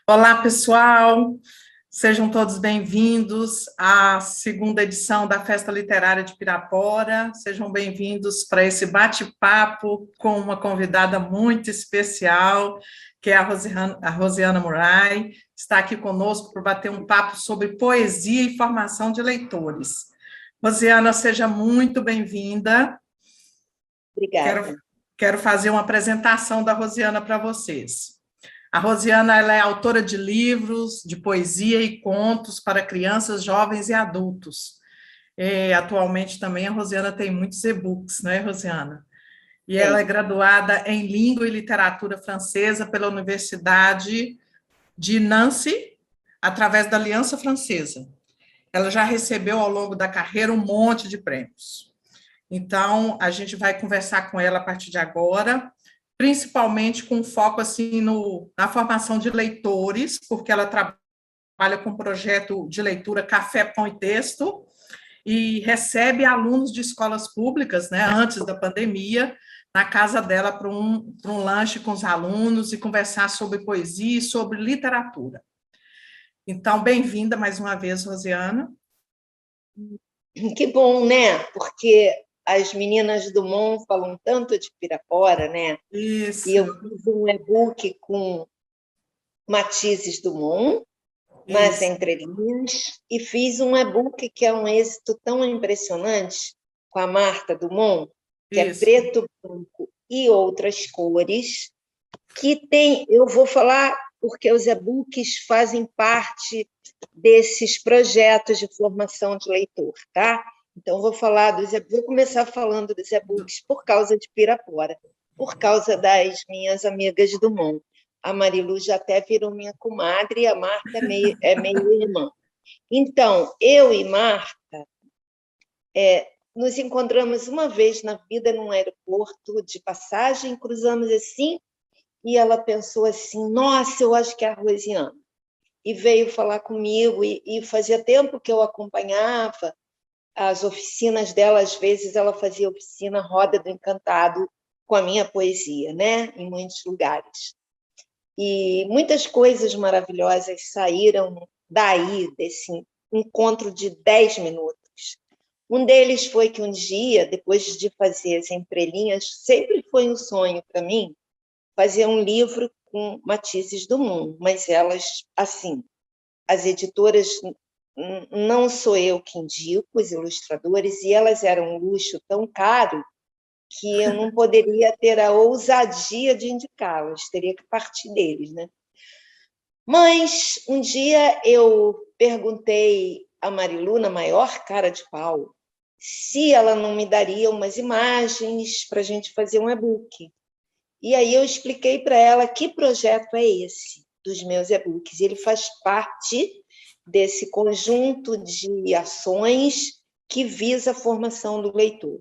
Olá, pessoal, sejam todos bem-vindos à segunda edição da Festa Literária de Pirapora. Sejam bem-vindos para esse bate-papo com uma convidada muito especial, que é a Rosiana Murray. Está aqui conosco para bater um papo sobre poesia e formação de leitores. Rosiana, seja muito bem-vinda. Obrigada. Quero fazer uma apresentação da Rosiana para vocês. A Rosiana ela é autora de livros, de poesia e contos para crianças, jovens e adultos. Atualmente também a Rosiana tem muitos e-books, não é, Rosiana? E ela é graduada em Língua e Literatura Francesa pela Universidade de Nancy, através da Aliança Francesa. Ela já recebeu ao longo da carreira um monte de prêmios. Então, a gente vai conversar com ela a partir de agora, principalmente com foco assim na formação de leitores, porque ela trabalha com um projeto de leitura Café, Pão e Texto, e recebe alunos de escolas públicas, né, antes da pandemia, na casa dela para um lanche com os alunos e conversar sobre poesia e sobre literatura. Então, bem-vinda mais uma vez, Rosiana. Que bom, né? Porque as meninas do Mon falam tanto de Pirapora, né? Isso. E eu fiz um e-book com Matizes do Mon, nas entrelinhas, e fiz um e-book que é um êxito tão impressionante, com a Marta Dumont, que é preto, branco e outras cores, que tem, eu vou falar porque os e-books fazem parte desses projetos de formação de leitor, tá? Então, vou começar falando dos e-books por causa de Pirapora, por causa das minhas amigas do Mon. A Marilu já até virou minha comadre e a Marta é meio irmã. Então, eu e Marta nos encontramos uma vez na vida num aeroporto de passagem, cruzamos assim, e ela pensou assim, nossa, eu acho que é a Rosiana. E veio falar comigo, e fazia tempo que eu acompanhava as oficinas dela, às vezes ela fazia oficina Roda do Encantado com a minha poesia, né? Em muitos lugares. E muitas coisas maravilhosas saíram daí, desse encontro de 10 minutos. Um deles foi que um dia, depois de fazer as entrelinhas, sempre foi um sonho para mim, fazer um livro com Matizes do Mon, mas elas, assim, as editoras, não sou eu que indico os ilustradores, e elas eram um luxo tão caro que eu não poderia ter a ousadia de indicá-las, teria que partir deles, né? Mas um dia eu perguntei a Marilu, na maior cara de pau, se ela não me daria umas imagens para a gente fazer um e-book. E aí eu expliquei para ela que projeto é esse dos meus e-books. Ele faz parte desse conjunto de ações que visa a formação do leitor.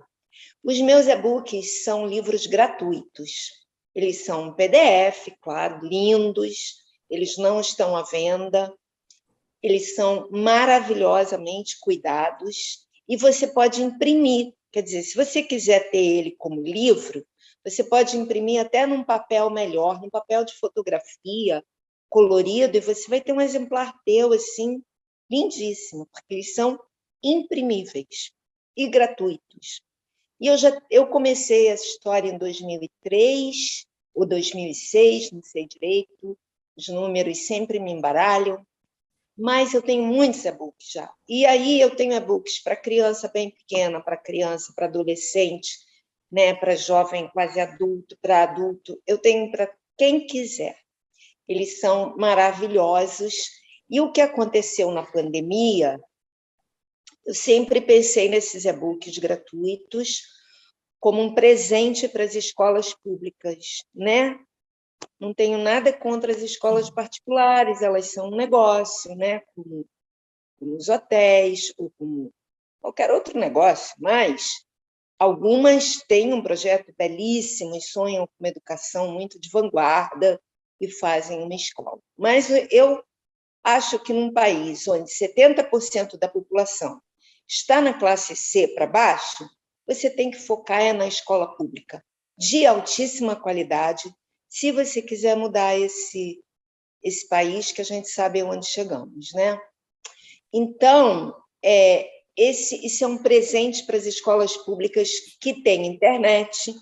Os meus e-books são livros gratuitos. Eles são PDF, claro, lindos, eles não estão à venda, eles são maravilhosamente cuidados e você pode imprimir. Quer dizer, se você quiser ter ele como livro, você pode imprimir até num papel melhor, num papel de fotografia colorido, e você vai ter um exemplar teu, assim, lindíssimo, porque eles são imprimíveis e gratuitos. E eu comecei essa história em 2003 ou 2006, não sei direito, os números sempre me embaralham, mas eu tenho muitos e-books já. E aí eu tenho e-books para criança bem pequena, para criança, para adolescente, né, para jovem quase adulto, para adulto. Eu tenho para quem quiser. Eles são maravilhosos. E o que aconteceu na pandemia, eu sempre pensei nesses e-books gratuitos como um presente para as escolas públicas, né? Não tenho nada contra as escolas particulares, elas são um negócio, né? Como os hotéis, ou como qualquer outro negócio, mas algumas têm um projeto belíssimo e sonham com uma educação muito de vanguarda e fazem uma escola. Mas eu acho que num país onde 70% da população está na classe C para baixo, você tem que focar na escola pública, de altíssima qualidade, se você quiser mudar esse país que a gente sabe onde chegamos, né? Então, esse é um presente para as escolas públicas que têm internet.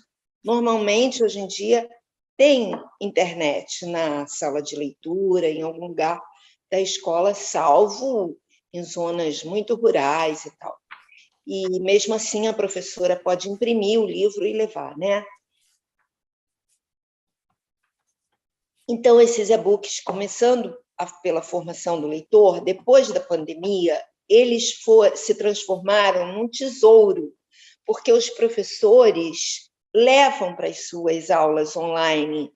Normalmente, hoje em dia, tem internet na sala de leitura, em algum lugar da escola, salvo em zonas muito rurais e tal. E, mesmo assim, a professora pode imprimir o livro e levar, né? Então, esses e-books, começando pela formação do leitor, depois da pandemia, eles se transformaram num tesouro, porque os professores levam para as suas aulas online.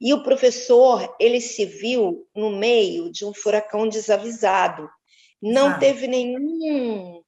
E o professor, ele se viu no meio de um furacão desavisado. Não teve nenhum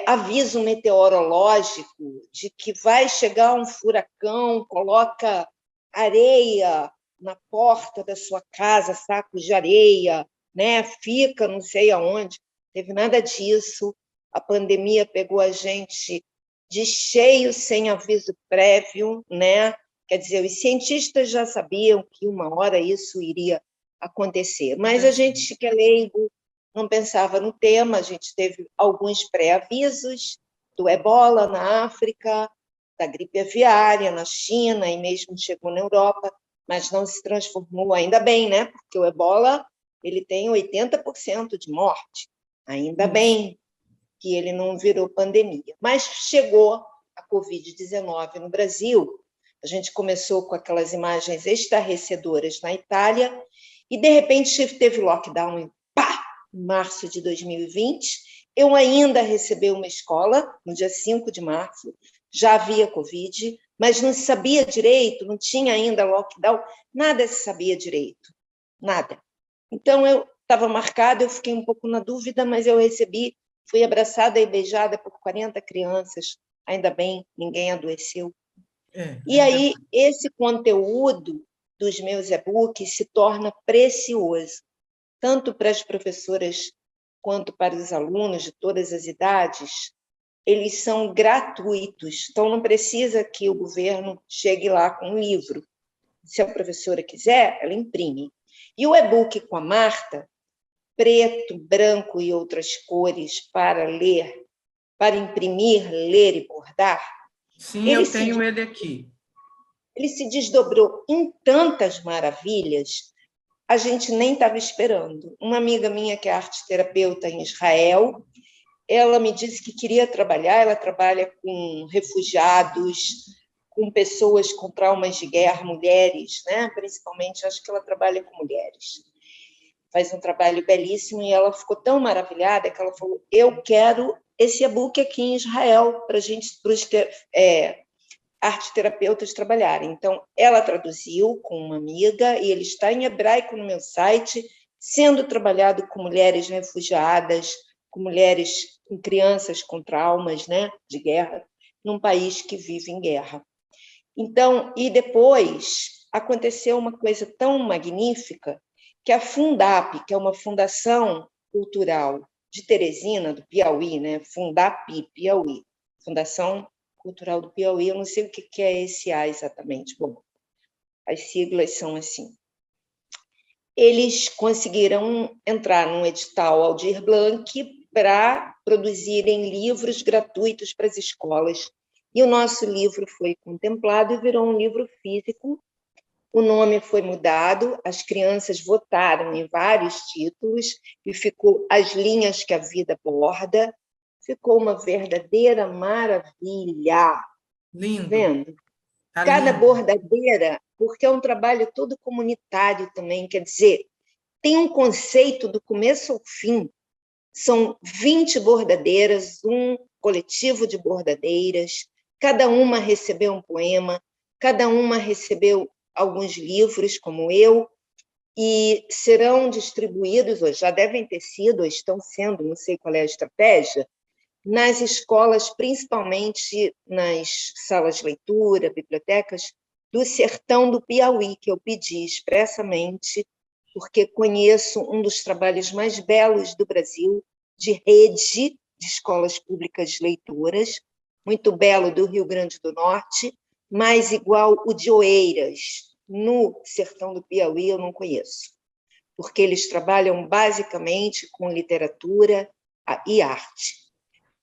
aviso meteorológico de que vai chegar um furacão, coloca areia na porta da sua casa, sacos de areia, né? Fica não sei aonde. Não teve nada disso. A pandemia pegou a gente de cheio, sem aviso prévio, né? Quer dizer, os cientistas já sabiam que uma hora isso iria acontecer, mas a gente que é leigo não pensava no tema. A gente teve alguns pré-avisos do ebola na África, da gripe aviária na China, e mesmo chegou na Europa, mas não se transformou, ainda bem, né? Porque o ebola ele tem 80% de morte, ainda bem que ele não virou pandemia. Mas chegou a Covid-19 no Brasil, a gente começou com aquelas imagens estarrecedoras na Itália, e de repente teve lockdown em março de 2020, eu ainda recebi uma escola no dia 5 de março, já havia Covid, mas não se sabia direito, não tinha ainda lockdown, nada se sabia direito, nada. Então, eu estava marcada, eu fiquei um pouco na dúvida, mas eu recebi, fui abraçada e beijada por 40 crianças, ainda bem, ninguém adoeceu. E aí, esse conteúdo dos meus e-books se torna precioso, tanto para as professoras quanto para os alunos de todas as idades. Eles são gratuitos, então não precisa que o governo chegue lá com um livro. Se a professora quiser, ela imprime. E o e-book com a Marta, preto, branco e outras cores para ler, para imprimir, ler e bordar. Sim, eu tenho ele aqui. Ele se desdobrou em tantas maravilhas, a gente nem estava esperando. Uma amiga minha, que é arte-terapeuta em Israel, ela me disse que queria trabalhar, ela trabalha com refugiados, com pessoas com traumas de guerra, mulheres, né? Principalmente, acho que ela trabalha com mulheres. Faz um trabalho belíssimo, e ela ficou tão maravilhada que ela falou: eu quero esse e-book aqui em Israel para os arte-terapeutas trabalharem. Então, ela traduziu com uma amiga, e ele está em hebraico no meu site, sendo trabalhado com mulheres refugiadas, com mulheres, com crianças com traumas, né, de guerra, num país que vive em guerra. Então, e depois aconteceu uma coisa tão magnífica, que a Fundap, que é uma fundação cultural de Teresina, do Piauí, né, Fundap Piauí, Fundação Cultural do Piauí, eu não sei o que é esse A exatamente, bom, as siglas são assim. Eles conseguiram entrar num edital Aldir Blanc para produzirem livros gratuitos para as escolas, e o nosso livro foi contemplado e virou um livro físico. O nome foi mudado, as crianças votaram em vários títulos, e ficou As Linhas que a Vida Borda. Ficou uma verdadeira maravilha. Lindo. Vendo? Tá Cada lindo. bordadeira, porque é um trabalho todo comunitário também, quer dizer, tem um conceito do começo ao fim. São 20 bordadeiras, um coletivo de bordadeiras, cada uma recebeu um poema, cada uma recebeu alguns livros, como eu, e serão distribuídos, ou já devem ter sido, ou estão sendo, não sei qual é a estratégia, nas escolas, principalmente nas salas de leitura, bibliotecas do sertão do Piauí, que eu pedi expressamente, porque conheço um dos trabalhos mais belos do Brasil, de rede de escolas públicas leitoras, muito belo, do Rio Grande do Norte, mas igual o de Oeiras, no sertão do Piauí, eu não conheço. porque eles trabalham basicamente com literatura e arte.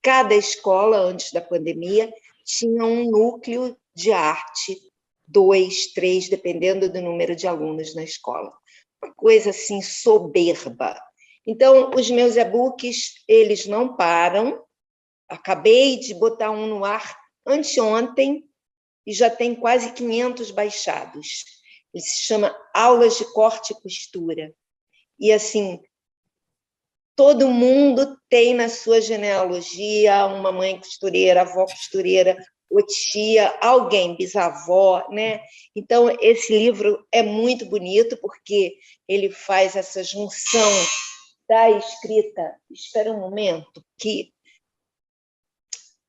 Cada escola, antes da pandemia, tinha um núcleo de arte, 2, 3, dependendo do número de alunos na escola. Uma coisa assim soberba. Então, os meus e-books, eles não param. Acabei de botar um no ar anteontem e já tem quase 500 baixados. Ele se chama Aulas de Corte e Costura. E, assim, todo mundo tem na sua genealogia uma mãe costureira, avó costureira, ou tia, alguém, bisavó, né? Então, esse livro é muito bonito, porque ele faz essa junção da escrita. Espera um momento, que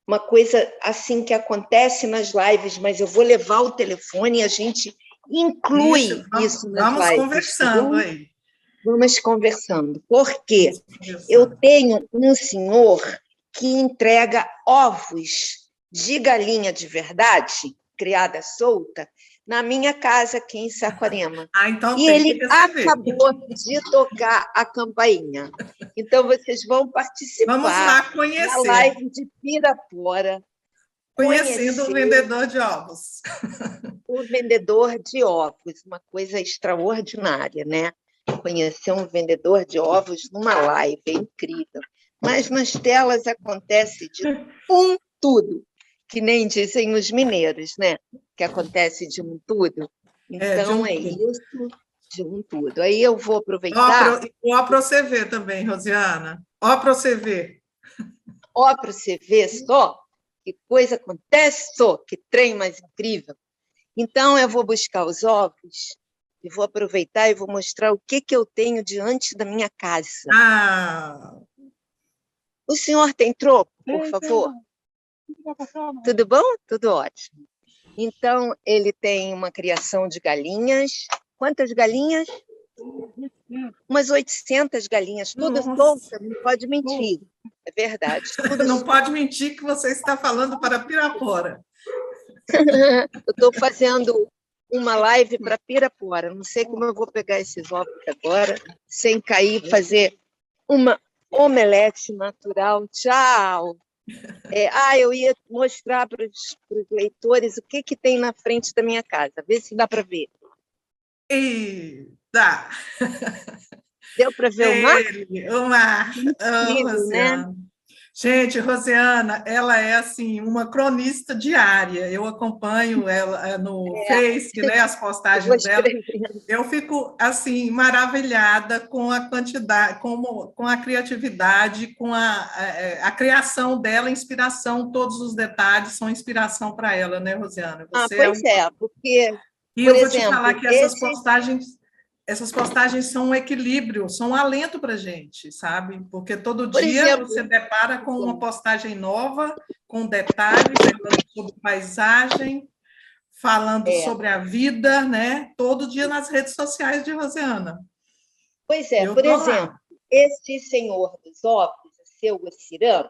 uma coisa assim que acontece nas lives, mas eu vou levar o telefone e a gente inclui isso nas vamos lives. Conversando aí. Vamos conversando, porque eu tenho um senhor que entrega ovos de galinha de verdade, criada solta, na minha casa aqui em Saquarema. Então e ele acabou de tocar a campainha. Então, vocês vão participar. Vamos lá conhecer. Na live de Pirapora. Conhecendo o vendedor de ovos. O vendedor de ovos, uma coisa extraordinária, né? Conhecer um vendedor de ovos numa live, é incrível. Mas nas telas acontece de tudo, que nem dizem os mineiros, né? Que acontece de tudo. Então, isso, de tudo. Aí eu vou aproveitar... Ó para você ver também, Rosiana. Ó para você ver. Ó para você ver só que coisa acontece, só que trem mais incrível. Então, eu vou buscar os ovos e vou aproveitar e vou mostrar o que eu tenho diante da minha casa. O senhor tem troco, por favor? Tudo bom? Tudo ótimo. Então, ele tem uma criação de galinhas. Quantas galinhas? Umas 800 galinhas, tudo solta, não pode mentir. É verdade. Não pode mentir que você está falando para Pirapora. Eu estou fazendo uma live para Pirapora. Não sei como eu vou pegar esses ovos agora, sem cair, fazer uma omelete natural. Tchau! Eu ia mostrar para os leitores o que tem na frente da minha casa. Vê se dá para ver. Dá. Deu para ver o mar? O mar. Incrível, né? Gente, Rosiana, ela é assim uma cronista diária. Eu acompanho ela no Face, né, as postagens dela. Eu fico assim maravilhada com a quantidade, com a criatividade, com a criação dela, inspiração, todos os detalhes são inspiração para ela, né, Rosiana? Você porque e eu vou te falar que essas postagens são um equilíbrio, são um alento para a gente, sabe? Porque todo dia você depara com uma postagem nova, com detalhes, falando sobre paisagem, falando sobre a vida, né? Todo dia nas redes sociais de Rosiana. Pois é, por exemplo, esse senhor dos ovos, o seu Ocirão,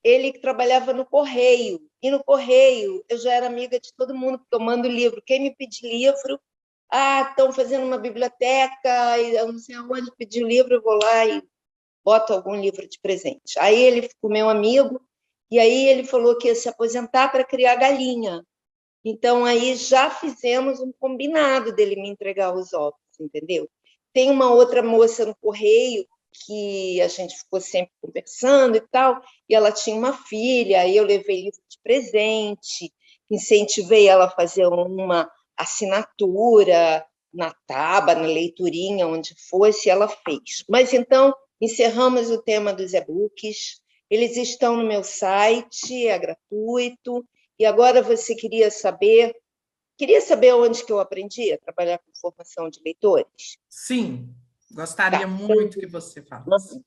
ele trabalhava no Correio, e no Correio eu já era amiga de todo mundo, porque eu mando livro. Quem me pedir livro... estão fazendo uma biblioteca, e eu não sei aonde pedir livro, eu vou lá e boto algum livro de presente. Aí ele ficou meu amigo, e aí ele falou que ia se aposentar para criar galinha. Então, aí já fizemos um combinado dele me entregar os ovos, entendeu? Tem uma outra moça no Correio que a gente ficou sempre conversando e tal, e ela tinha uma filha, aí eu levei livro de presente, incentivei ela a fazer uma assinatura na Taba, na leiturinha, onde fosse, ela fez. Mas, então, encerramos o tema dos e-books. Eles estão no meu site, é gratuito. E agora você queria saber onde que eu aprendi a trabalhar com formação de leitores? Sim, gostaria muito que você falasse.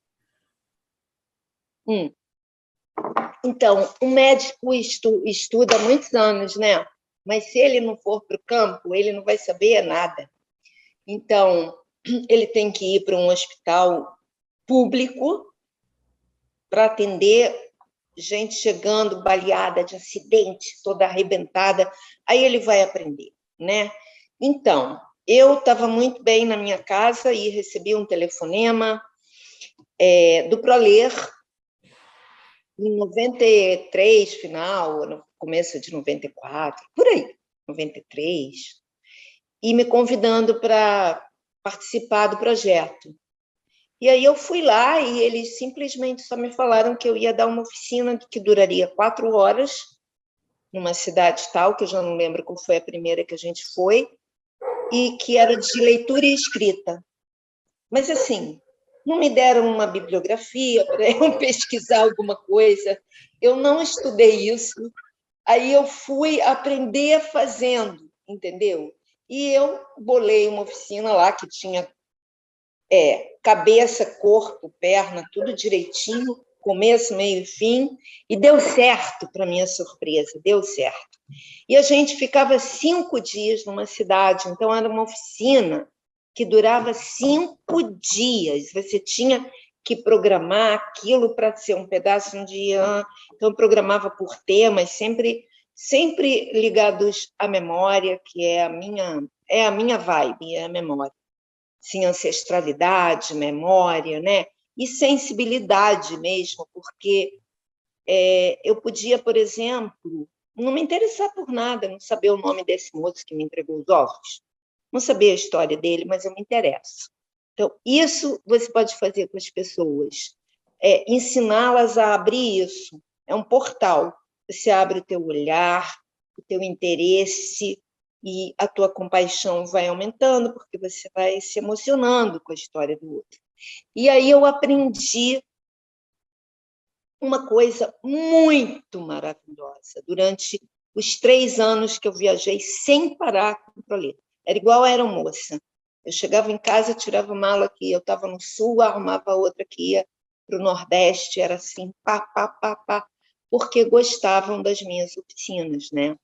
Então, o médico estuda há muitos anos, né? Mas se ele não for para o campo, ele não vai saber nada. Então, ele tem que ir para um hospital público para atender gente chegando baleada de acidente, toda arrebentada. Aí ele vai aprender, né? Então, eu estava muito bem na minha casa e recebi um telefonema do Proler, em 93, final, no começo de 94, por aí, 93, e me convidando para participar do projeto. E aí eu fui lá e eles simplesmente só me falaram que eu ia dar uma oficina que duraria 4 horas, numa cidade tal, que eu já não lembro qual foi a primeira que a gente foi, e que era de leitura e escrita. Mas, assim, não me deram uma bibliografia para eu pesquisar alguma coisa, eu não estudei isso, aí eu fui aprender fazendo, entendeu? E eu bolei uma oficina lá que tinha cabeça, corpo, perna, tudo direitinho, começo, meio e fim, e deu certo, para minha surpresa, deu certo. E a gente ficava 5 dias numa cidade, então era uma oficina que durava 5 dias, você tinha que programar aquilo para ser um pedaço de um dia, então eu programava por temas, sempre ligados à memória, que é a minha vibe, é a memória. Sim, ancestralidade, memória, né? E sensibilidade mesmo, porque eu podia, por exemplo, não me interessar por nada, não saber o nome desse moço que me entregou os ovos, não saber a história dele, mas eu me interesso. Então, isso você pode fazer com as pessoas, ensiná-las a abrir isso. É um portal. Você abre o teu olhar, o teu interesse, e a tua compaixão vai aumentando, porque você vai se emocionando com a história do outro. E aí eu aprendi uma coisa muito maravilhosa durante os 3 anos que eu viajei sem parar com o Proleto. Era igual a aeromoça. Eu chegava em casa, tirava a mala aqui, eu estava no sul, arrumava outra que ia para o Nordeste, era assim, pá, pá, pá, pá, porque gostavam das minhas oficinas, né?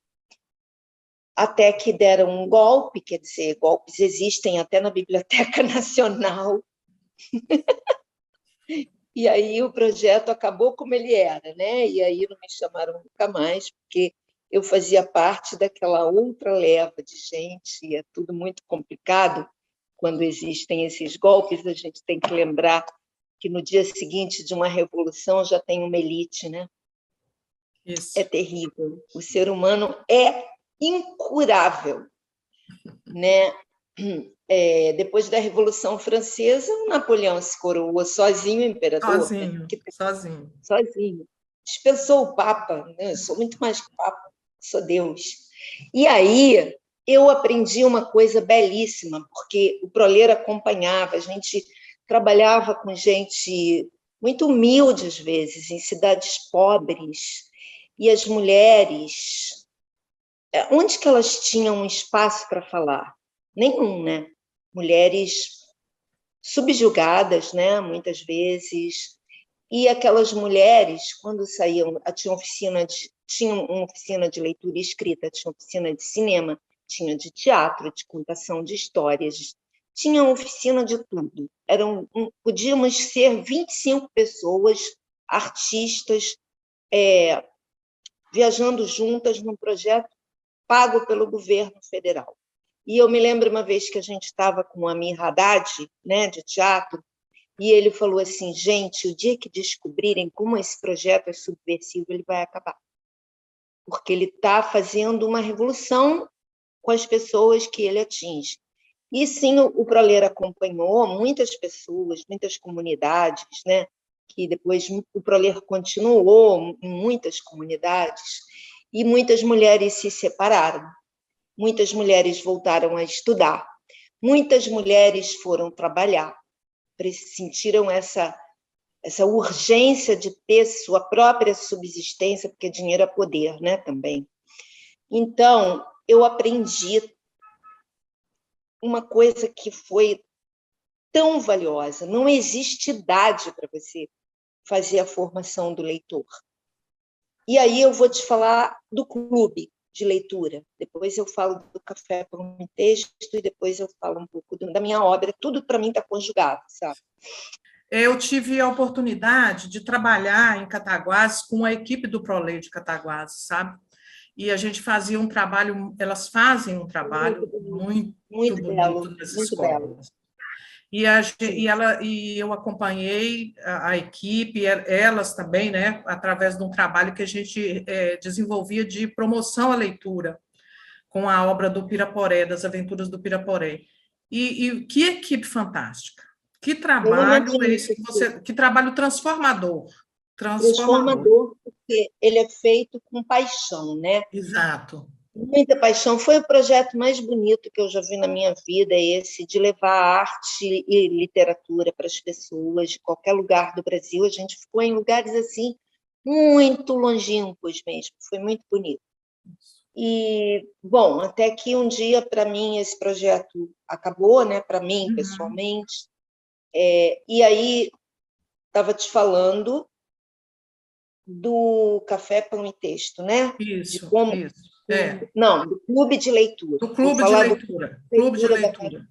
Até que deram um golpe, quer dizer, golpes existem até na Biblioteca Nacional, e aí o projeto acabou como ele era, né? E aí não me chamaram nunca mais, porque eu fazia parte daquela outra leva de gente, e é tudo muito complicado quando existem esses golpes, a gente tem que lembrar que no dia seguinte de uma revolução já tem uma elite, né? Isso. É terrível. O ser humano é incurável, né? Depois da Revolução Francesa, o Napoleão se coroou sozinho imperador, né? Sozinho. Sozinho. Dispensou o Papa, né? Eu sou muito mais que Papa, sou Deus. E aí eu aprendi uma coisa belíssima, porque o Proler acompanhava, a gente trabalhava com gente muito humilde, às vezes, em cidades pobres, e as mulheres, onde que elas tinham um espaço para falar? Nenhum, né? Mulheres subjugadas, né? Muitas vezes. E aquelas mulheres, quando saíam, tinham uma oficina de leitura e escrita, tinha oficina de cinema, tinha de teatro, de contação de histórias, tinha oficina de tudo. Podíamos ser 25 pessoas, artistas, viajando juntas num projeto pago pelo governo federal. E eu me lembro uma vez que a gente estava com o Amir Haddad, né, de teatro, e ele falou assim, gente, o dia que descobrirem como esse projeto é subversivo, ele vai acabar. Porque ele está fazendo uma revolução com as pessoas que ele atinge. E sim, o Proler acompanhou muitas pessoas, muitas comunidades, né? Que depois o Proler continuou em muitas comunidades, e muitas mulheres se separaram, muitas mulheres voltaram a estudar, muitas mulheres foram trabalhar, sentiram essa urgência de ter sua própria subsistência, porque dinheiro é poder, né, também. Então, eu aprendi uma coisa que foi tão valiosa. Não existe idade para você fazer a formação do leitor. E aí eu vou te falar do clube de leitura. Depois eu falo do Café por um Texto e depois eu falo um pouco da minha obra. Tudo para mim está conjugado, sabe? Eu tive a oportunidade de trabalhar em Cataguases com a equipe do Proler de Cataguases, sabe? e a gente fazia um trabalho, elas fazem um trabalho muito Muito bonito belo, nas muito belo. escolas. E, a, Sim. e eu acompanhei a equipe, elas também, né, através de um trabalho que a gente desenvolvia de promoção à leitura, com a obra do Piraporé, das Aventuras do Piraporé. E que equipe fantástica! Que Eu trabalho é imagino esse que você, que trabalho transformador, transformador. transformador, porque ele é feito com paixão, né? Exato. Muita paixão. Foi o projeto mais bonito que eu já vi na minha vida, esse de levar arte e literatura para as pessoas de qualquer lugar do Brasil. A gente ficou em lugares assim muito longínquos mesmo. Foi muito bonito. E, bom, até que um dia, para mim, esse projeto acabou, né? Para mim, Uhum. pessoalmente. E aí, estava te falando do Café, Pão e Texto, né? De Isso, como. isso. É. Não, do clube de leitura. Do Vou clube de falar do leitura. Clube de leitura da Casa. leitura.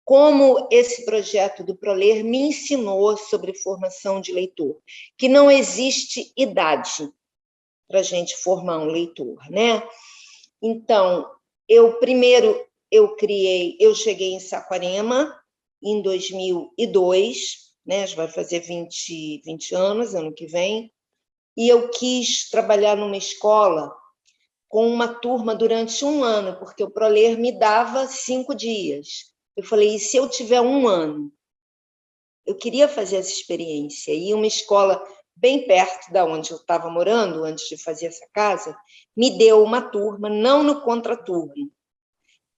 Como esse projeto do ProLer me ensinou sobre formação de leitor, que não existe idade para a gente formar um leitor, né? Então, eu cheguei em Saquarema em 2002, né? Já vai fazer 20 anos, ano que vem, e eu quis trabalhar numa escola com uma turma durante um ano, porque o ProLer me dava 5 dias. Eu falei, e se eu tiver um ano? Eu queria fazer essa experiência. E uma escola bem perto da onde eu estava morando, antes de fazer essa casa, me deu uma turma, não no contraturno.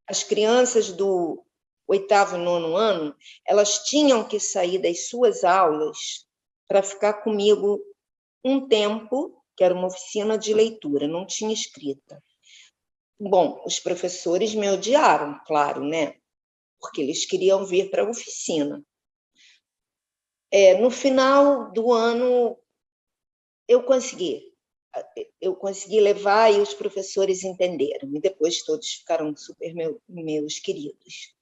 As crianças do 8º e 9º ano, elas tinham que sair das suas aulas para ficar comigo um tempo, que era uma oficina de leitura, não tinha escrita. Bom, os professores me odiaram, claro, né? Porque eles queriam vir para a oficina. No final do ano, eu consegui. Eu consegui levar e os professores entenderam. E depois todos ficaram super meus queridos.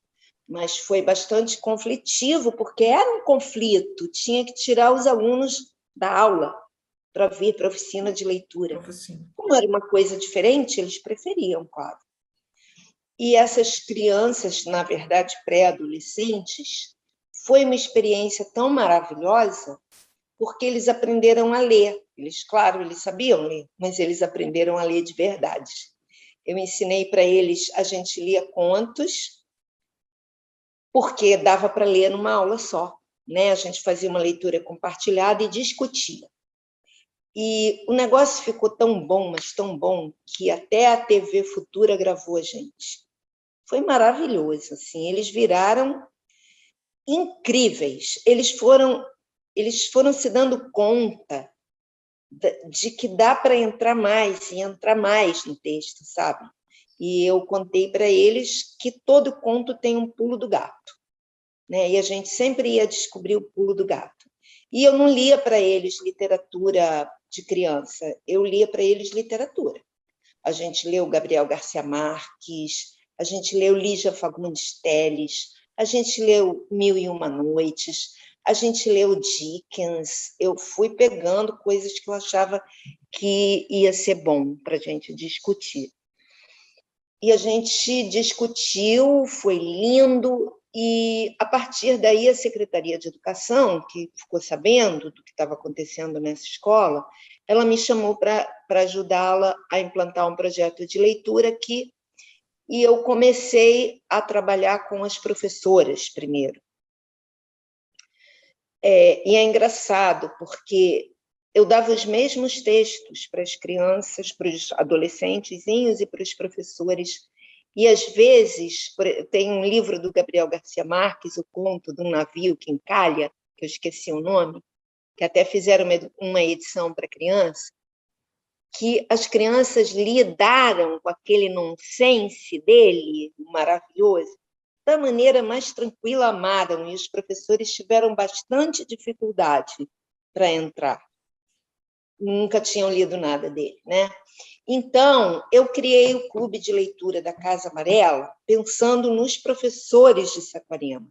Mas foi bastante conflitivo, porque era um conflito. Tinha que tirar os alunos da aula para vir para a oficina de leitura. Oficina. Como era uma coisa diferente, eles preferiam, claro. E essas crianças, na verdade, pré-adolescentes, foi uma experiência tão maravilhosa, porque eles aprenderam a ler. Eles, claro, eles sabiam ler, mas eles aprenderam a ler de verdade. Eu ensinei para eles, a gente lia contos, porque dava para ler numa aula só, né? A gente fazia uma leitura compartilhada e discutia. E o negócio ficou tão bom, mas tão bom, que até a TV Futura gravou a gente. Foi maravilhoso, assim. Eles viraram incríveis. Eles foram se dando conta de que dá para entrar mais e entrar mais no texto, sabe? E eu contei para eles que todo conto tem um pulo do gato, né? E a gente sempre ia descobrir o pulo do gato. E eu não lia para eles literatura de criança, eu lia para eles literatura. A gente leu Gabriel Garcia Marques, a gente leu Lígia Fagundes Telles, a gente leu Mil e Uma Noites, a gente leu Dickens. Eu fui pegando coisas que eu achava que ia ser bom para a gente discutir. E a gente discutiu, foi lindo, e a partir daí a Secretaria de Educação, que ficou sabendo do que estava acontecendo nessa escola, ela me chamou para ajudá-la a implantar um projeto de leitura aqui, e eu comecei a trabalhar com as professoras primeiro. E é engraçado, porque eu dava os mesmos textos para as crianças, para os adolescentezinhos e para os professores. E, às vezes, tem um livro do Gabriel Garcia Marques, O Conto de um Navio que Encalha, que eu esqueci o nome, que até fizeram uma edição para criança, que as crianças lidaram com aquele nonsense dele, maravilhoso, da maneira mais tranquila, amaram, e os professores tiveram bastante dificuldade para entrar. Nunca tinham lido nada dele, né? Então, eu criei o Clube de Leitura da Casa Amarela pensando nos professores de Saquarema,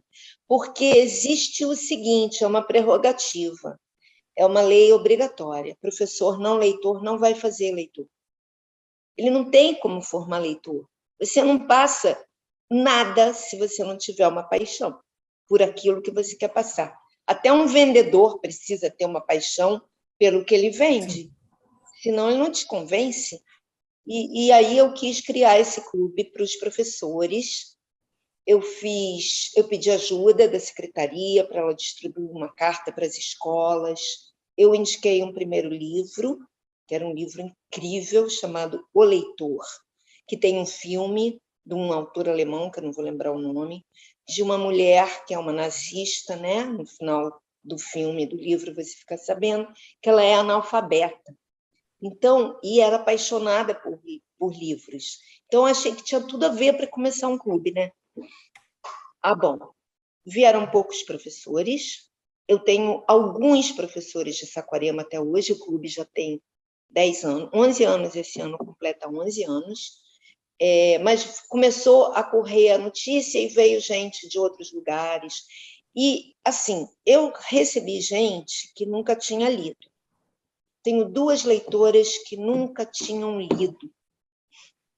porque existe o seguinte, é uma prerrogativa, é uma lei obrigatória. Professor não leitor não vai fazer leitura. Ele não tem como formar leitor. Você não passa nada se você não tiver uma paixão por aquilo que você quer passar. Até um vendedor precisa ter uma paixão pelo que ele vende, senão ele não te convence. E aí eu quis criar esse clube para os professores. Eu pedi ajuda da secretaria para ela distribuir uma carta para as escolas. Eu indiquei um primeiro livro, que era um livro incrível, chamado O Leitor, que tem um filme de um autor alemão, que eu não vou lembrar o nome, de uma mulher que é uma nazista, né? No final do filme, do livro, você fica sabendo que ela é analfabeta. Então, e era apaixonada por livros. Então, achei que tinha tudo a ver para começar um clube, né? Bom, vieram poucos professores. Eu tenho alguns professores de Saquarema até hoje. O clube já tem 10 anos, 11 anos esse ano, completa 11 anos. Mas começou a correr a notícia e veio gente de outros lugares. E, assim, eu recebi gente que nunca tinha lido. Tenho 2 leitoras que nunca tinham lido.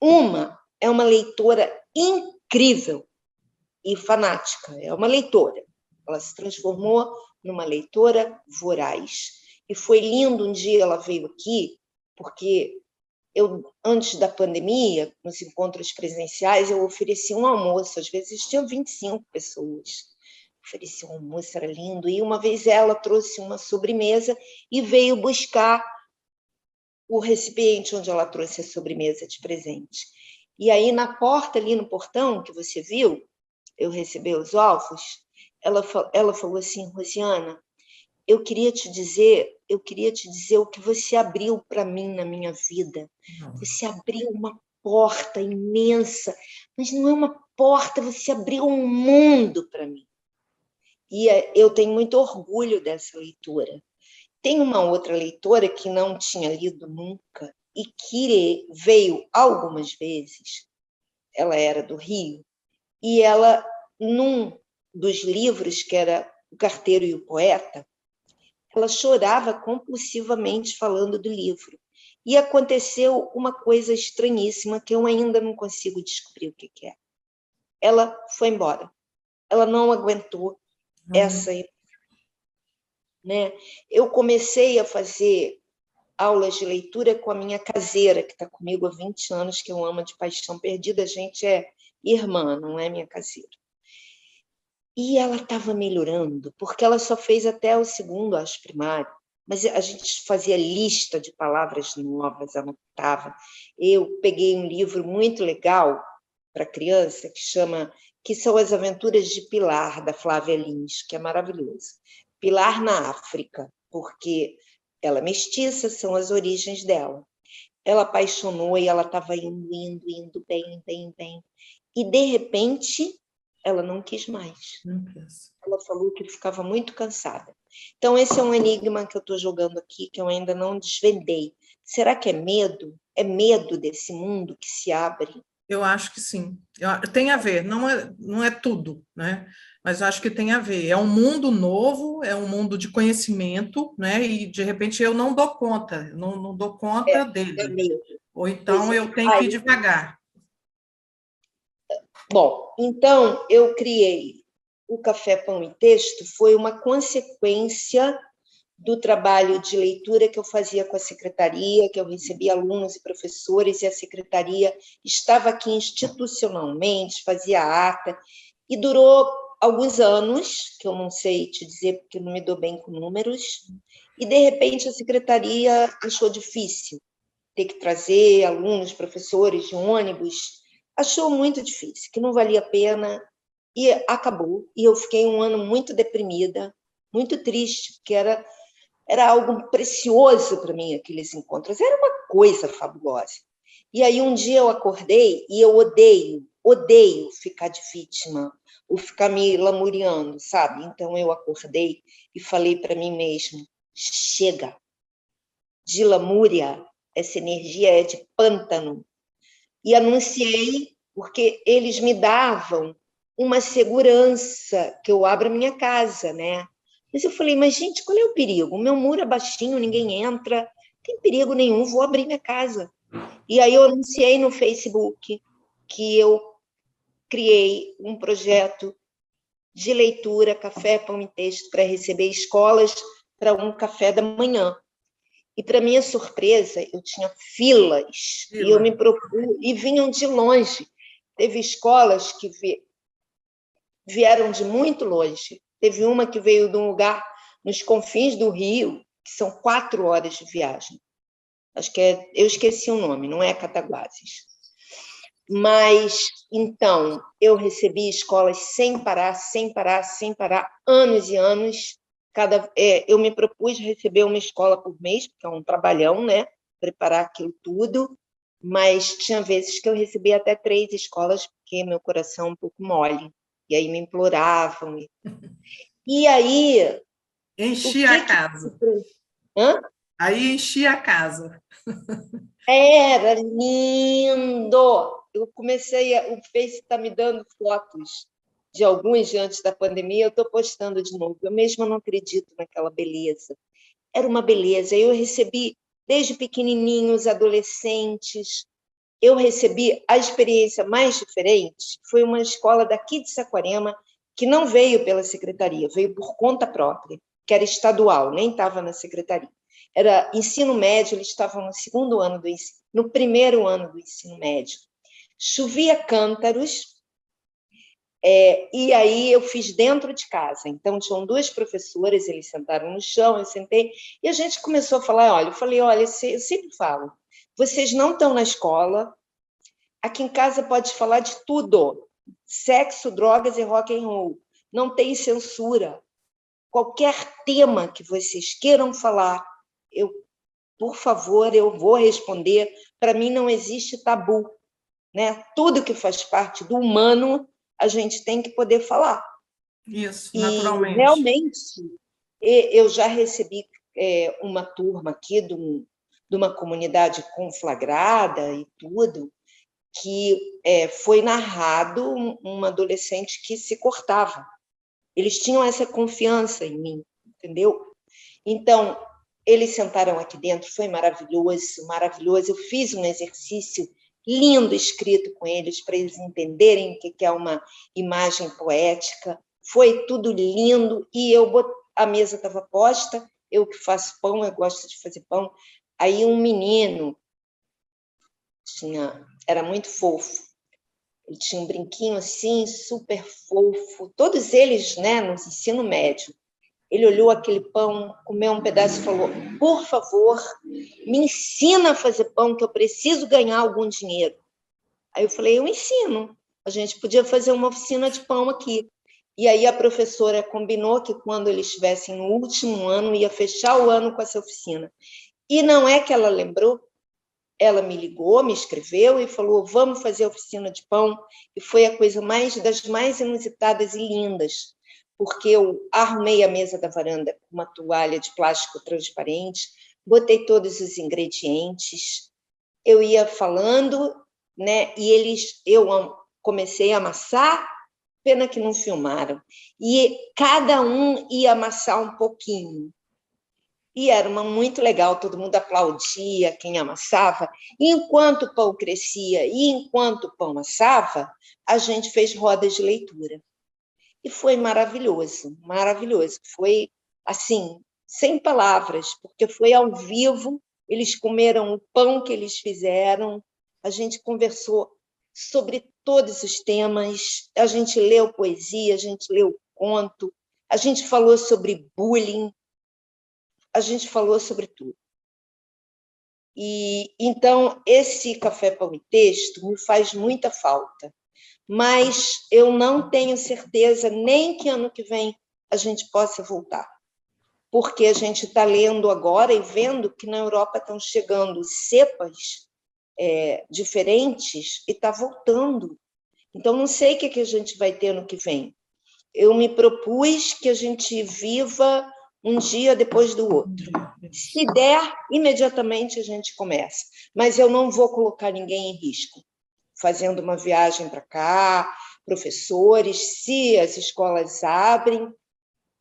Uma é uma leitora incrível e fanática, é uma leitora. Ela se transformou numa leitora voraz. E foi lindo, um dia ela veio aqui, porque antes da pandemia, nos encontros presenciais, eu ofereci um almoço, às vezes tinha 25 pessoas. Ofereci um almoço, era lindo. E uma vez ela trouxe uma sobremesa e veio buscar o recipiente onde ela trouxe a sobremesa de presente. E aí, na porta, ali no portão, que você viu, eu recebi os ovos, ela falou assim: Rosiana, eu queria te dizer o que você abriu para mim na minha vida. Você abriu uma porta imensa, mas não é uma porta, você abriu um mundo para mim. E eu tenho muito orgulho dessa leitura. Tem uma outra leitora que não tinha lido nunca e que veio algumas vezes. Ela era do Rio, e ela, num dos livros, que era O Carteiro e o Poeta, ela chorava compulsivamente falando do livro. E aconteceu uma coisa estranhíssima que eu ainda não consigo descobrir o que é. Ela foi embora. Ela não aguentou essa, né? Eu comecei a fazer aulas de leitura com a minha caseira, que está comigo há 20 anos, que eu amo de paixão perdida. A gente é irmã, não é minha caseira. E ela estava melhorando, porque ela só fez até o segundo, acho, primário. Mas a gente fazia lista de palavras novas, anotava. Eu peguei um livro muito legal para criança, que são As Aventuras de Pilar, da Flávia Lins, que é maravilhoso. Pilar na África, porque ela é mestiça, são as origens dela. Ela apaixonou e ela estava indo bem, bem, bem. E, de repente, ela não quis mais. Ela falou que ficava muito cansada. Então, esse é um enigma que eu estou jogando aqui, que eu ainda não desvendei. Será que é medo? É medo desse mundo que se abre? Eu acho que sim. Tem a ver, não é tudo, né? Mas eu acho que tem a ver. É um mundo novo, é um mundo de conhecimento, né? E, de repente, eu não dou conta, não dou conta dele. Medo. Ou então eu tenho que ir devagar. Bom, então eu criei o Café Pão e Texto, foi uma consequência do trabalho de leitura que eu fazia com a secretaria, que eu recebia alunos e professores, e a secretaria estava aqui institucionalmente, fazia ata, e durou alguns anos, que eu não sei te dizer, porque não me dou bem com números, e, de repente, a secretaria achou difícil ter que trazer alunos, professores de ônibus, achou muito difícil, que não valia a pena, e acabou. E eu fiquei um ano muito deprimida, muito triste, porque era algo precioso para mim, aqueles encontros, era uma coisa fabulosa. E aí um dia eu acordei e eu odeio ficar de vítima, ou ficar me lamuriando, sabe? Então eu acordei e falei para mim mesma: chega de lamúria, essa energia é de pântano. E anunciei, porque eles me davam uma segurança que eu abro a minha casa, né? Mas eu falei: mas, gente, qual é o perigo? O meu muro é baixinho, ninguém entra, não tem perigo nenhum, vou abrir minha casa. E aí eu anunciei no Facebook que eu criei um projeto de leitura, café, pão e texto, para receber escolas para um café da manhã. E, para minha surpresa, eu tinha filas, e eu me propus, e vinham de longe. Teve escolas que vieram de muito longe. Teve uma que veio de um lugar nos confins do Rio, que são 4 horas de viagem. Acho que eu esqueci o nome, não é Cataguases. Mas, então, eu recebi escolas sem parar, anos e anos. Eu me propus receber uma escola por mês, porque é um trabalhão, né? Preparar aquilo tudo, mas tinha vezes que eu recebia até 3 escolas, porque meu coração é um pouco mole, e aí me imploravam. E aí... Enchia a casa. Hã? Aí enchia a casa. Era lindo! Eu comecei, o Face está me dando fotos de alguns antes da pandemia, eu estou postando de novo. Eu mesma não acredito naquela beleza. Era uma beleza. Eu recebi desde pequenininhos, adolescentes. Eu recebi a experiência mais diferente. Foi uma escola daqui de Saquarema que não veio pela secretaria, veio por conta própria, que era estadual, nem estava na secretaria. Era ensino médio, eles estavam no segundo ano do ensino, no primeiro ano do ensino médio. Chovia cântaros, e aí eu fiz dentro de casa. Então, tinham 2 professoras, eles sentaram no chão, eu sentei, e a gente começou a falar, olha, eu falei, olha, eu sempre falo, vocês não estão na escola, aqui em casa pode falar de tudo, sexo, drogas e rock and roll, não tem censura. Qualquer tema que vocês queiram falar, por favor, eu vou responder. Para mim não existe tabu, né? Tudo que faz parte do humano, a gente tem que poder falar. Isso, naturalmente. E realmente, eu já recebi uma turma aqui de uma comunidade conflagrada e tudo, que foi narrado um adolescente que se cortava. Eles tinham essa confiança em mim, entendeu? Então, eles sentaram aqui dentro, foi maravilhoso, maravilhoso. Eu fiz um exercício lindo escrito com eles, para eles entenderem o que é uma imagem poética. Foi tudo lindo, e a mesa estava posta, eu que faço pão, eu gosto de fazer pão. Aí um menino era muito fofo, ele tinha um brinquinho assim, super fofo, todos eles, né, no ensino médio. Ele olhou aquele pão, comeu um pedaço e falou, por favor, me ensina a fazer pão, que eu preciso ganhar algum dinheiro. Aí eu falei, eu ensino. A gente podia fazer uma oficina de pão aqui. E aí a professora combinou que quando eles estivessem no último ano, ia fechar o ano com essa oficina. E não é que ela lembrou, ela me ligou, me escreveu e falou, vamos fazer a oficina de pão. E foi a coisa das mais inusitadas e lindas, porque eu arrumei a mesa da varanda com uma toalha de plástico transparente, botei todos os ingredientes, eu ia falando, né? E eu comecei a amassar, pena que não filmaram, e cada um ia amassar um pouquinho. E era muito legal, todo mundo aplaudia quem amassava. E enquanto o pão crescia e enquanto o pão assava, a gente fez rodas de leitura. E foi maravilhoso, maravilhoso. Foi, assim, sem palavras, porque foi ao vivo, eles comeram o pão que eles fizeram, a gente conversou sobre todos os temas, a gente leu poesia, a gente leu conto, a gente falou sobre bullying, a gente falou sobre tudo. E então, esse Café Pão e Texto me faz muita falta, mas eu não tenho certeza nem que ano que vem a gente possa voltar, porque a gente está lendo agora e vendo que na Europa estão chegando cepas diferentes e está voltando. Então, não sei o que a gente vai ter ano que vem. Eu me propus que a gente viva um dia depois do outro. Se der, imediatamente a gente começa. Mas eu não vou colocar ninguém em risco, fazendo uma viagem para cá, professores, se as escolas abrem,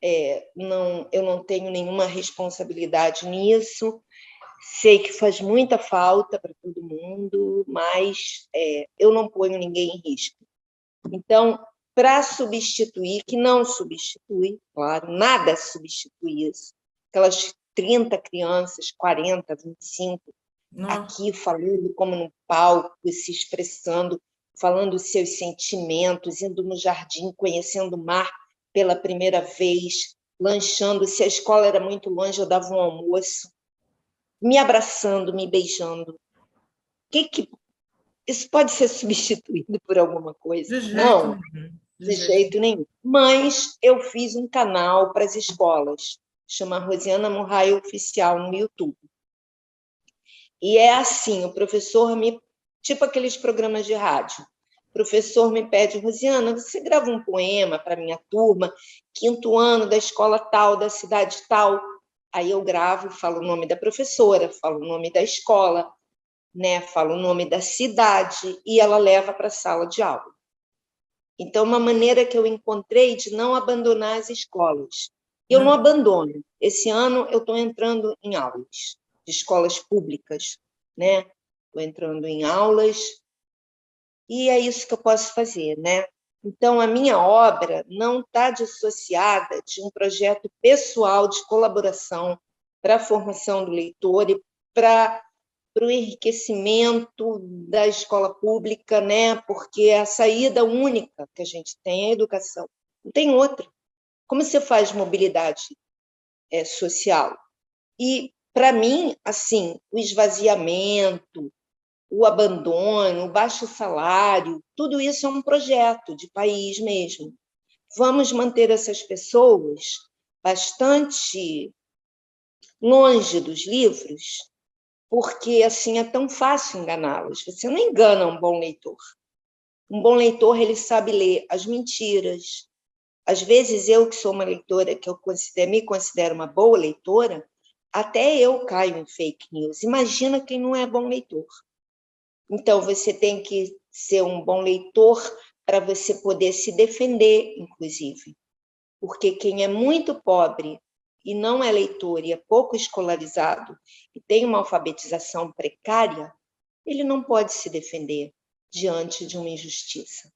eu não tenho nenhuma responsabilidade nisso. Sei que faz muita falta para todo mundo, mas eu não ponho ninguém em risco. Então, para substituir, que não substitui, claro, nada substitui isso. Aquelas 30 crianças, 40, 25, aqui falando como no palco, se expressando, falando os seus sentimentos, indo no jardim, conhecendo o mar pela primeira vez, lanchando. Se a escola era muito longe, eu dava um almoço, me abraçando, me beijando. Isso pode ser substituído por alguma coisa? De jeito Não, nenhum. de jeito nenhum. Mas eu fiz um canal para as escolas, chama Rosiana Murray Oficial no YouTube. E é assim, o professor tipo aqueles programas de rádio, o professor me pede: Rosiana, você grava um poema para minha turma, 5º ano da escola tal, da cidade tal. Aí eu gravo, falo o nome da professora, falo o nome da escola, né? Falo o nome da cidade e ela leva para a sala de aula. Então, uma maneira que eu encontrei de não abandonar as escolas. Eu não abandono. Esse ano eu estou entrando em aulas de escolas públicas, né? Estou entrando em aulas e é isso que eu posso fazer, né? Então, a minha obra não está dissociada de um projeto pessoal de colaboração para a formação do leitor e para o enriquecimento da escola pública, né? Porque a saída única que a gente tem é a educação. Não tem outra. Como você faz mobilidade social? E, para mim, assim, o esvaziamento, o abandono, o baixo salário, tudo isso é um projeto de país mesmo. Vamos manter essas pessoas bastante longe dos livros, porque assim é tão fácil enganá-las. Você não engana um bom leitor. Um bom leitor, ele sabe ler as mentiras. Às vezes, eu que sou uma leitora, que me considero uma boa leitora, até eu caio em fake news. Imagina quem não é bom leitor. Então, você tem que ser um bom leitor para você poder se defender, inclusive. Porque quem é muito pobre e não é leitor e é pouco escolarizado e tem uma alfabetização precária, ele não pode se defender diante de uma injustiça.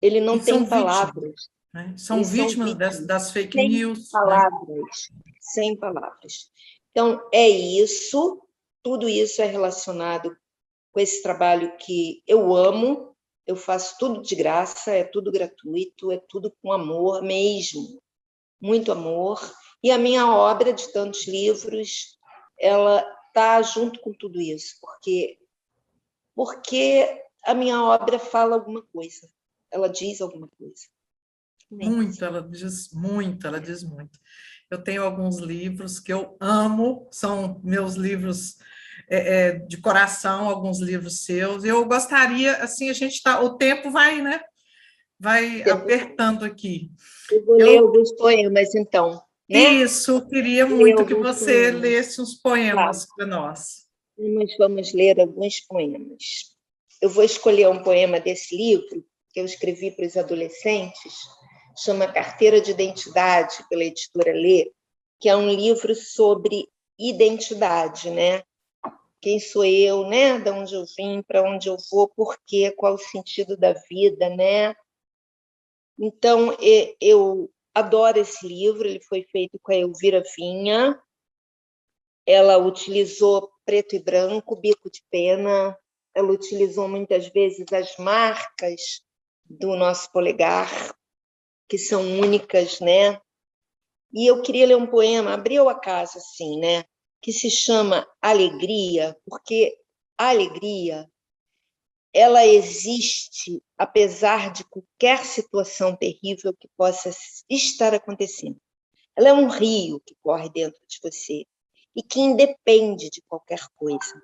Ele não tem palavras. Né? São vítimas das fake sem news. Palavras, né? Sem palavras. Então, é isso, tudo isso é relacionado com esse trabalho que eu amo, eu faço tudo de graça, é tudo gratuito, é tudo com amor mesmo, muito amor. E a minha obra de tantos livros, ela está junto com tudo isso, porque a minha obra fala alguma coisa, ela diz alguma coisa. Muito, ela diz muito, ela diz muito. Eu tenho alguns livros que eu amo, são meus livros de coração, alguns livros seus. Eu gostaria, assim, a gente está, o tempo vai, né? Vai apertando aqui. Eu vou ler alguns poemas, então, né? Isso, queria muito que você lesse uns poemas para nós. Vamos ler alguns poemas. Eu vou escolher um poema desse livro que eu escrevi para os adolescentes, chama Carteira de Identidade, pela editora Lê, que é um livro sobre identidade, né? Quem sou eu, né? De onde eu vim, para onde eu vou, por quê, qual o sentido da vida, né? Então, eu adoro esse livro, ele foi feito com a Elvira Vinha, ela utilizou preto e branco, bico de pena, ela utilizou muitas vezes as marcas do nosso polegar, que são únicas, né? E eu queria ler um poema, abriu a casa assim, né? Que se chama Alegria, porque a alegria, ela existe apesar de qualquer situação terrível que possa estar acontecendo. Ela é um rio que corre dentro de você e que independe de qualquer coisa.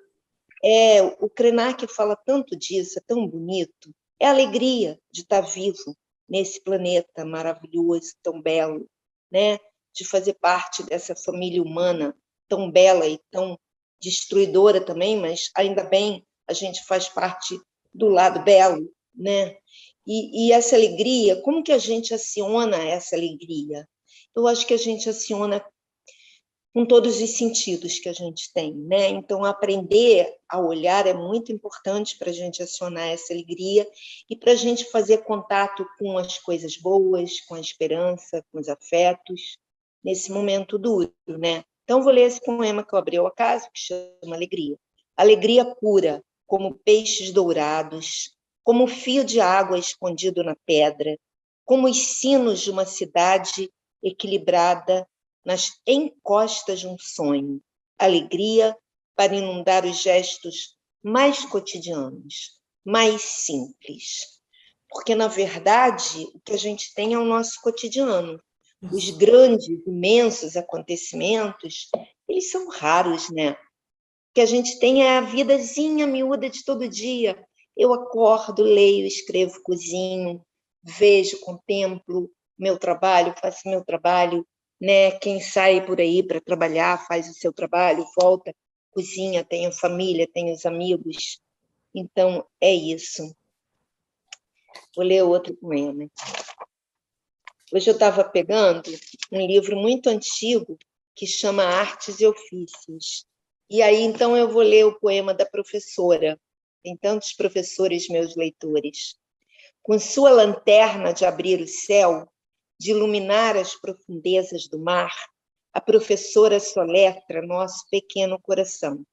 O Krenak fala tanto disso, é tão bonito. É a alegria de estar vivo nesse planeta maravilhoso, tão belo, né? De fazer parte dessa família humana tão bela e tão destruidora também, mas ainda bem a gente faz parte do lado belo, né? E essa alegria, como que a gente aciona essa alegria? Eu acho que a gente aciona com todos os sentidos que a gente tem, né? Então, aprender a olhar é muito importante para a gente acionar essa alegria e para a gente fazer contato com as coisas boas, com a esperança, com os afetos, nesse momento duro, né? Então, vou ler esse poema que eu abri ao acaso, que chama Alegria. Alegria pura, como peixes dourados, como fio de água escondido na pedra, como os sinos de uma cidade equilibrada nas encostas de um sonho, alegria para inundar os gestos mais cotidianos, mais simples. Porque, na verdade, o que a gente tem é o nosso cotidiano. Os grandes, imensos acontecimentos, eles são raros, né? O que a gente tem é a vidazinha miúda de todo dia. Eu acordo, leio, escrevo, cozinho, vejo, contemplo meu trabalho, faço meu trabalho, né? Quem sai por aí para trabalhar, faz o seu trabalho, volta, cozinha, tem a família, tem os amigos. Então, é isso. Vou ler outro poema. Hoje eu estava pegando um livro muito antigo que chama Artes e Ofícios. E aí, então, eu vou ler o poema da professora. Tem tantos professores, meus leitores. Com sua lanterna de abrir o céu, de iluminar as profundezas do mar, a professora soletra nosso pequeno coração.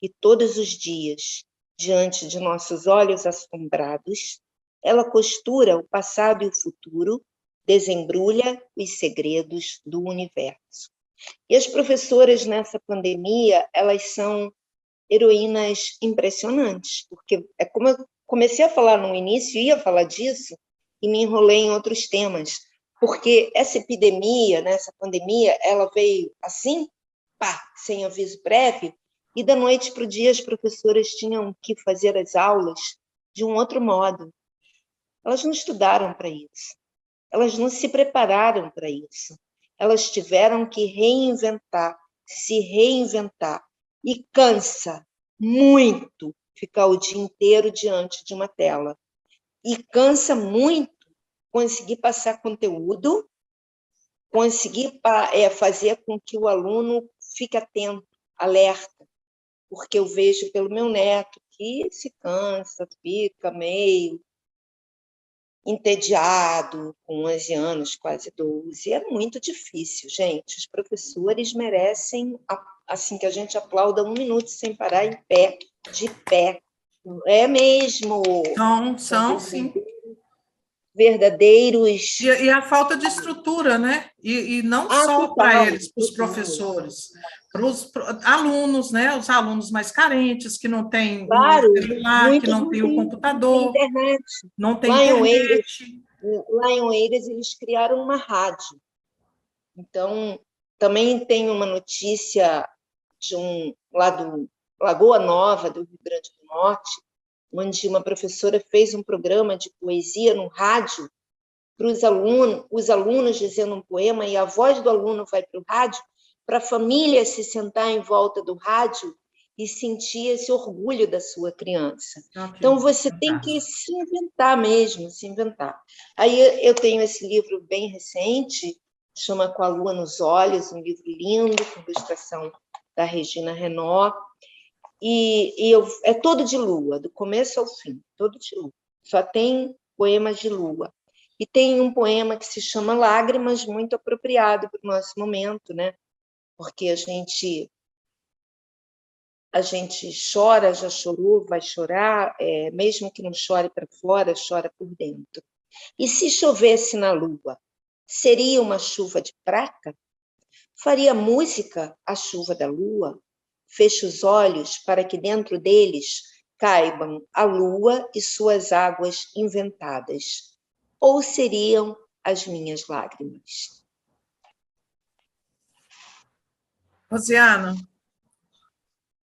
E todos os dias, diante de nossos olhos assombrados, ela costura o passado e o futuro, desembrulha os segredos do universo. E as professoras nessa pandemia, elas são heroínas impressionantes, porque é como eu comecei a falar no início, ia falar disso, e me enrolei em outros temas, porque essa epidemia, né, essa pandemia, ela veio assim, pá, sem aviso prévio, e da noite para o dia as professoras tinham que fazer as aulas de um outro modo. Elas não estudaram para isso, elas não se prepararam para isso, elas tiveram que reinventar, se reinventar, e cansa muito ficar o dia inteiro diante de uma tela. E cansa muito conseguir passar conteúdo, conseguir fazer com que o aluno fique atento, alerta, porque eu vejo pelo meu neto que se cansa, fica meio entediado, com 11 anos, quase 12. É muito difícil, gente. Os professores merecem assim que a gente aplauda 1 minuto sem parar em pé, de pé. É mesmo. São sim. Verdadeiros. E a falta de estrutura, né? E não só para eles, para os professores, para os alunos, né? Os alunos mais carentes, que não têm Claro, o celular, que não têm o computador, internet. não tem internet. Lá em Oeiras, eles criaram uma rádio. Então, também tem uma notícia de lá do Lagoa Nova, do Rio Grande do Norte, onde uma professora fez um programa de poesia no rádio para os alunos dizendo um poema, e a voz do aluno vai para o rádio, para a família se sentar em volta do rádio e sentir esse orgulho da sua criança. Então, você tem que se inventar mesmo, se inventar. Aí eu tenho esse livro bem recente, chama Com a Lua nos Olhos, um livro lindo, com ilustração da Regina Renault, é todo de lua, do começo ao fim, todo de lua. Só tem poemas de lua. E tem um poema que se chama Lágrimas, muito apropriado para o nosso momento, né? Porque a gente chora, já chorou, vai chorar, mesmo que não chore para fora, chora por dentro. E se chovesse na lua, seria uma chuva de prata? Faria música a chuva da lua? Feche os olhos para que dentro deles caibam a lua e suas águas inventadas. Ou seriam as minhas lágrimas? Rosiana,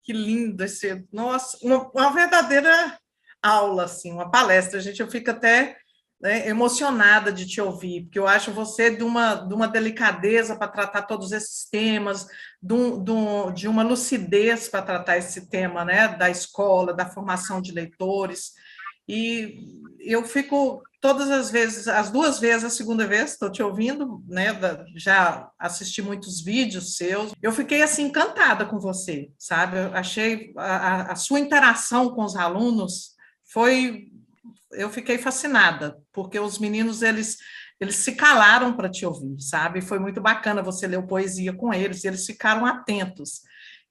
que lindo esse... Nossa, uma verdadeira aula, assim, uma palestra. Gente, eu fico até, né, emocionada de te ouvir, porque eu acho você de uma delicadeza para tratar todos esses temas, de uma lucidez para tratar esse tema, né, da escola, da formação de leitores. e eu fico todas as vezes, as 2 vezes, a segunda vez, estou te ouvindo, né? Já assisti muitos vídeos seus. Eu fiquei assim encantada com você, sabe? Eu achei a sua interação com os alunos foi, eu fiquei fascinada, porque os meninos eles se calaram para te ouvir, sabe? Foi muito bacana você ler poesia com eles, e eles ficaram atentos.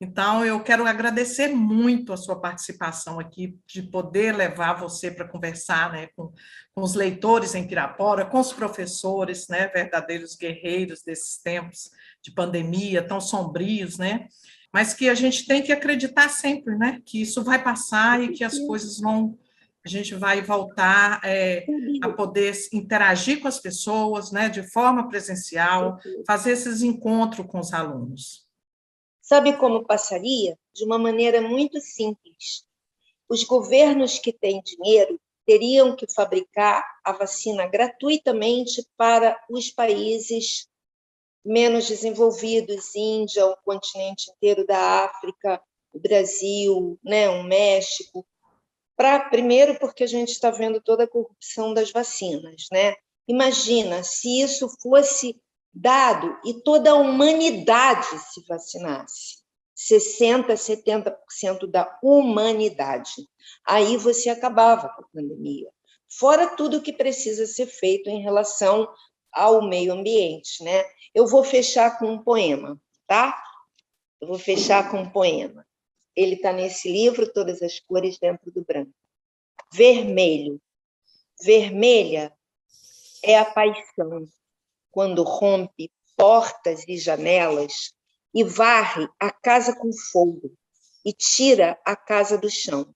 Então, eu quero agradecer muito a sua participação aqui, de poder levar você para conversar, né, com os leitores em Pirapora, com os professores, né, verdadeiros guerreiros desses tempos de pandemia tão sombrios, né, mas que a gente tem que acreditar sempre, né, que isso vai passar e que as coisas vão, a gente vai voltar a poder interagir com as pessoas, né, de forma presencial, fazer esses encontros com os alunos. Sabe como passaria? De uma maneira muito simples. Os governos que têm dinheiro teriam que fabricar a vacina gratuitamente para os países menos desenvolvidos, Índia, o continente inteiro da África, o Brasil, né, o México. Primeiro, porque a gente está vendo toda a corrupção das vacinas, né? Imagina se isso fosse dado e toda a humanidade se vacinasse. 60%, 70% da humanidade. Aí você acabava com a pandemia. Fora tudo que precisa ser feito em relação ao meio ambiente, né? Eu vou fechar com um poema, tá? Eu vou fechar com um poema. Ele está nesse livro, Todas as Cores Dentro do Branco. Vermelho. Vermelha é a paixão, quando rompe portas e janelas e varre a casa com fogo e tira a casa do chão.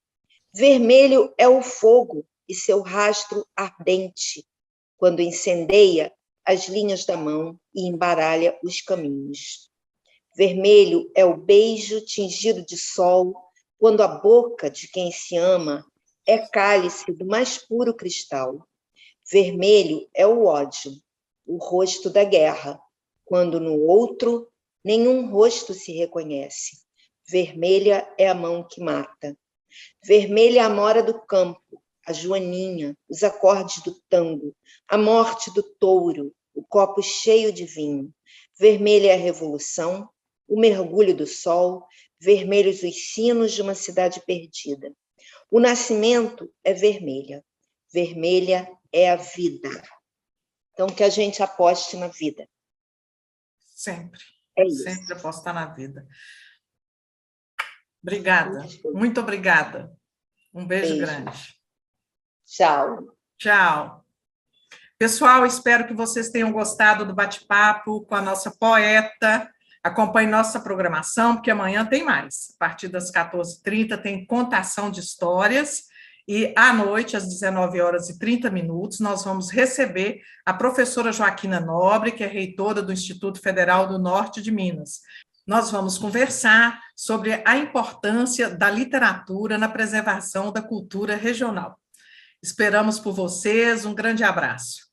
Vermelho é o fogo e seu rastro ardente, quando incendeia as linhas da mão e embaralha os caminhos. Vermelho é o beijo tingido de sol, quando a boca de quem se ama é cálice do mais puro cristal. Vermelho é o ódio, o rosto da guerra, quando no outro nenhum rosto se reconhece. Vermelha é a mão que mata. Vermelha é a mora do campo, a joaninha, os acordes do tango, a morte do touro, o copo cheio de vinho. Vermelha é a revolução, o mergulho do sol, vermelhos os sinos de uma cidade perdida. O nascimento é vermelha. Vermelha é a vida. Então, que a gente aposte na vida. Sempre. É isso. Sempre apostar na vida. Obrigada. Muito obrigada. Um beijo grande. Tchau. Tchau. Pessoal, espero que vocês tenham gostado do bate-papo com a nossa poeta. Acompanhe nossa programação, porque amanhã tem mais. A partir das 14h30 tem contação de histórias e à noite, às 19h30, nós vamos receber a professora Joaquina Nobre, que é reitora do Instituto Federal do Norte de Minas. Nós vamos conversar sobre a importância da literatura na preservação da cultura regional. Esperamos por vocês, um grande abraço.